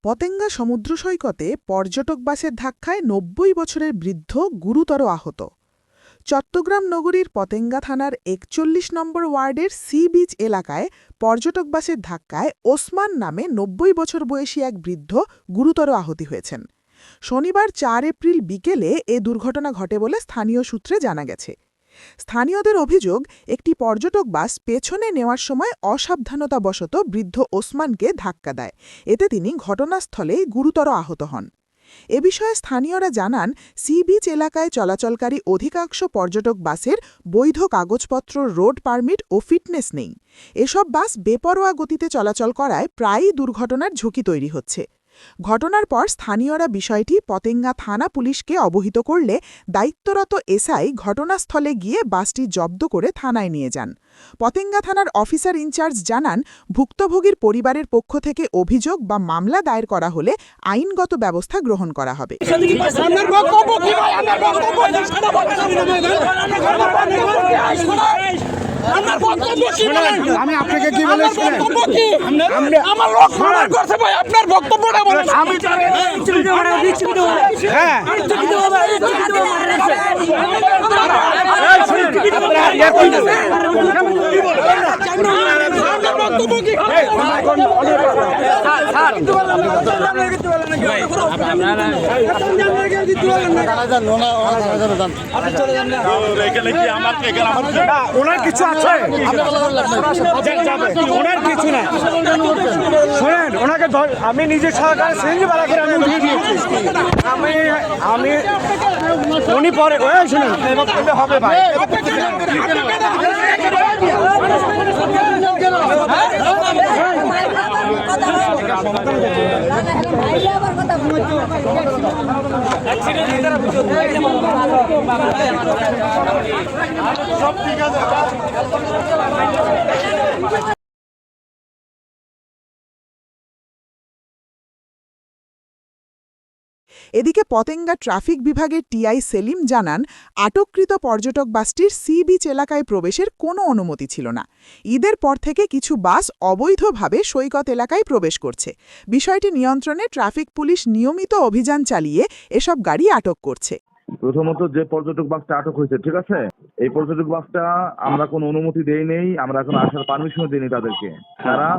পতেঙ্গা সমুদ্র সৈকতে পর্যটক বাসের ধাক্কায় ৯০ বছরের বৃদ্ধ গুরুতর আহত। চট্টগ্রাম নগরীর পতেঙ্গা থানার ৪১ নম্বর ওয়ার্ডের সি বিচ এলাকায় পর্যটক বাসের ধাক্কায় ওসমান নামে ৯০ বছর বয়সী এক বৃদ্ধ গুরুতর আহত হয়েছেন। শনিবার ৪ এপ্রিল বিকেলে এ দুর্ঘটনা ঘটে বলে স্থানীয় সূত্রে জানা গেছে। স্থানীয়দের অভিযোগ, একটি পর্যটক বাস পেছনে নেওয়ার সময় অসাবধানতাবশত বৃদ্ধ ওসমানকে ধাক্কা দেয়। এতে তিনি ঘটনাস্থলেই গুরুতর আহত হন। এ বিষয়ে স্থানীয়রা জানান, সি বিচ এলাকায় চলাচলকারী অধিকাংশ পর্যটক বাসের বৈধ কাগজপত্র, রোড পারমিট ও ফিটনেস নেই। এসব বাস বেপরোয়া গতিতে চলাচল করায় প্রায়ই দুর্ঘটনার ঝুঁকি তৈরি হচ্ছে। ঘটনার পর স্থানীয়রা বিষয়টি পতেঙ্গা থানা পুলিশকে অবহিত করলে দায়িত্বরত এসআই ঘটনাস্থলে গিয়ে বাসটি জব্দ করে থানায় নিয়ে যান। পতেঙ্গা থানার অফিসার ইনচার্জ জানান, ভুক্তভোগীর পরিবারের পক্ষ থেকে অভিযোগ বা মামলা দায়ের করা হলে আইনগত ব্যবস্থা গ্রহণ করা হবে। আমি আপনাকে কি বলেছি? আমার লোক মার্ডার করছে ভাই, আপনার বক্তব্যটা বলেন। আমি ওনার কিছু আছে, ওনার কিছু না। শোনেন, ওনাকে আমি নিজে সহকারে সিএনজি ভাড়া করে আমি উঠিয়ে দিয়েছি। আমি উনি পরে শুনেন হবে ভাই। এদিকে পতেঙ্গা ট্রাফিক বিভাগের টিআই সেলিম জানান, আটককৃত পর্যটক বাসটির সি বিচ এলাকায় প্রবেশের কোনো অনুমতি ছিল না। ঈদের পর থেকে কিছু বাস অবৈধভাবে সৈকত এলাকায় প্রবেশ করছে। বিষয়টি নিয়ন্ত্রণে ট্রাফিক পুলিশ নিয়মিত অভিযান চালিয়ে এসব গাড়ি আটক করছে। প্রথমত যে পর্যটক বাসটা আটক হয়েছে, ঠিক আছে, এই পর্যটক বাসটা আমরা কোনো অনুমতি দেই নেই, আমরা এখন আসার পারমিশনও দিইনি তাদেরকে। তারা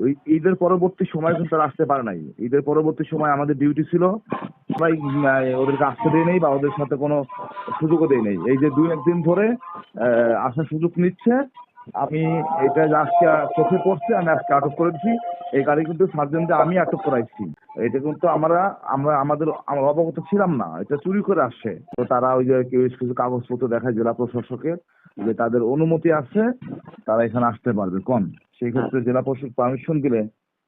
ওই ঈদের পরবর্তী সময় কিন্তু তারা আসতে পারে নাই। ঈদের পরবর্তী সময় আমাদের ডিউটি ছিল, সবাই ওদেরকে আসতে দেয় নেই বা ওদের সাথে কোনো সুযোগও দেয় নেই। এই যে 2-1 দিন ধরে আসার সুযোগ নিচ্ছে। আমি এটা আজকে চোখে পড়ছে, আমি আজকে আটক করেছি। এই গাড়ি কিন্তু সার্জেন্টে আমি আটক করাইছি। এটা কিন্তু আমরা অবগত ছিলাম না, এটা চুরি করে আসছে। তো তারা ওই যে কিছু কাগজপত্র দেখায় জেলা প্রশাসকের যে তাদের অনুমতি আছে, তারা এখানে আসতে পারবে। সেই ক্ষেত্রে জেলা প্রশাসক পারমিশন দিলে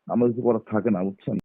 আমাদের কিছু করার থাকে না, বুঝছেন।